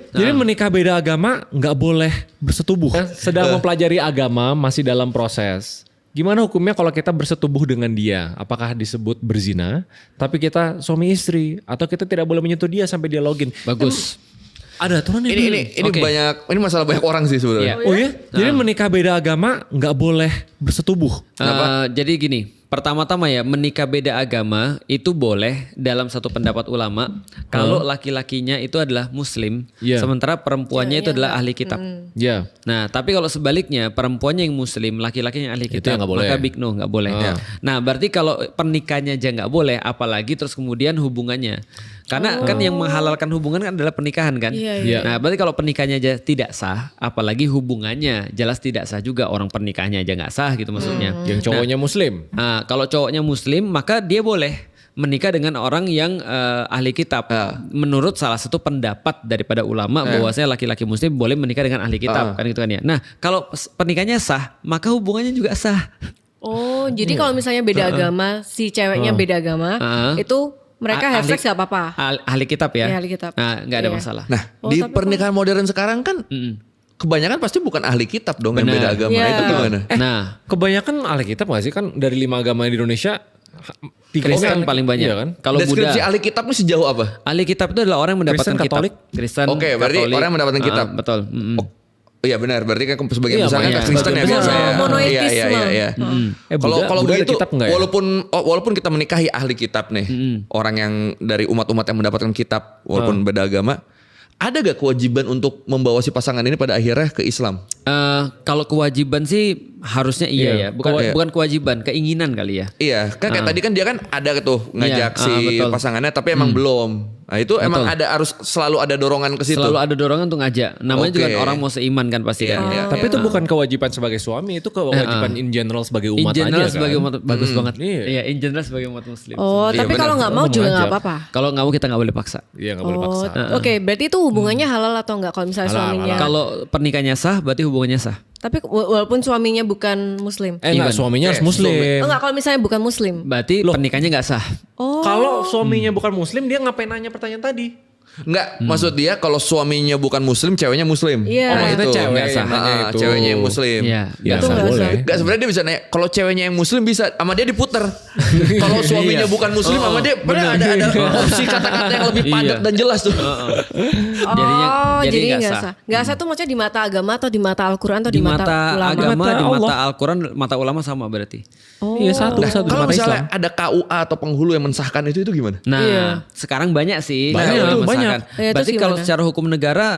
Jadi menikah beda agama nggak boleh bersetubuh. Sedang mempelajari agama, masih dalam proses. Gimana hukumnya kalau kita bersetubuh dengan dia? Apakah disebut berzina? Tapi kita suami istri atau kita tidak boleh menyentuh dia sampai dia login? Bagus. Ada aturan Ini Oke. banyak, ini masalah banyak orang sih sebenarnya. Oh ya? Jadi menikah beda agama nggak boleh bersetubuh. Jadi gini, pertama-tama ya menikah beda agama itu boleh dalam satu pendapat ulama kalau laki-lakinya itu adalah muslim, Iya. sementara perempuannya itu adalah ahli kitab. Ya. Nah, tapi kalau sebaliknya perempuannya yang muslim, laki-lakinya yang ahli Itu kitab, yang nggak boleh. maka bigno nggak boleh. Nah, berarti kalau pernikahannya aja nggak boleh, apalagi terus kemudian hubungannya. Karena kan yang menghalalkan hubungan kan adalah pernikahan kan. Iya. Nah, berarti kalau pernikahannya aja tidak sah, apalagi hubungannya jelas tidak sah juga. Orang pernikahannya aja nggak sah gitu maksudnya. Yang cowoknya muslim. Nah, kalau cowoknya muslim maka dia boleh menikah dengan orang yang ahli kitab. Menurut salah satu pendapat daripada ulama bahwasanya laki-laki muslim boleh menikah dengan ahli kitab kan gitu kan ya. Nah, kalau pernikahannya sah, maka hubungannya juga sah. Oh, jadi kalau misalnya beda agama, si ceweknya beda agama, itu mereka have sex gak apa-apa. Ahli kitab ya. Iya, ahli kitab. Nah, nggak ada Iya. masalah. Nah, di pernikahan modern sekarang kan kebanyakan pasti bukan ahli kitab dong yang beda agama. Iya. Itu gimana? Nah, Kebanyakan ahli kitab nggak sih kan dari 5 agama di Indonesia? Kristen paling banyak. Iya kan? Kalau Buddha, Deskripsi ahli kitab ini sejauh apa? ahli kitab itu adalah orang yang mendapatkan Kristen, kitab. Katolik? Kristen, Oke, berarti Katolik. orang yang mendapatkan kitab. Betul. Iya benar, berarti kan sebagian Iya, besar kan banyak. Kristen ya Sebagian biasanya. besar. Monoteisme. Iya. Buddha Kalau ada begitu, kitab nggak ya? walaupun kita menikahi ahli kitab nih, orang yang dari umat-umat yang mendapatkan kitab, walaupun beda agama, ada gak kewajiban untuk membawa si pasangan ini pada akhirnya ke Islam? Kalau kewajiban sih harusnya iya ya, bukan kewajiban, keinginan kali ya. Iya, kan kayak tadi kan dia kan ada tuh ngajak Iya, si betul. pasangannya, tapi emang belum. Nah itu emang harus selalu ada dorongan ke situ. Selalu ada dorongan untuk ngajak. Namanya juga Oke. orang mau seiman kan pasti kan. Iya. Tapi itu bukan kewajiban sebagai suami, itu kewajiban in general sebagai In umat general aja kan. sebagai umat bagus banget. Iya. Iya, in general sebagai umat muslim. Oh, Iya, tapi benar. kalau nggak mau Ngomong juga aja. nggak apa-apa. Kalau nggak mau kita nggak boleh paksa. Iya nggak boleh paksa. Oke, berarti itu hubungannya halal atau enggak kalau misalnya Halal, suaminya? Kalau pernikahannya sah, berarti hubungannya sah. Tapi walaupun suaminya bukan muslim. Enggak, suaminya harus muslim. Oh enggak, kalau misalnya bukan muslim. Berarti pernikahannya nggak sah. Oh. Kalau suaminya bukan muslim, dia ngapain nanya pertanyaan tadi? Enggak, maksud dia kalau suaminya bukan muslim, ceweknya muslim. Iya. Nah, maksudnya itu. cewek Nggak yang sah. nanya itu. Ceweknya yang muslim. Iya. Ya, Itu nggak boleh. sah. Enggak, sebenarnya dia bisa nanya, kalau ceweknya yang muslim bisa, sama dia diputer. Kalau suaminya bukan muslim sama dia, padahal ada opsi kata-kata yang lebih padat dan jelas tuh. Jadi nggak nggak sah. sah. Nggak sah tuh maksudnya di mata agama atau di mata Al-Quran atau Di mata ulama? agama, Mata di Allah. mata Al-Quran, mata ulama sama berarti. Iya satu Nah, di kalau mata misalnya Islam. ada KUA atau penghulu yang mensahkan itu gimana? Nah, Iya. sekarang banyak sih. Banyak, yang banyak. mensahkan. Ya, itu Berarti kalau gimana? secara hukum negara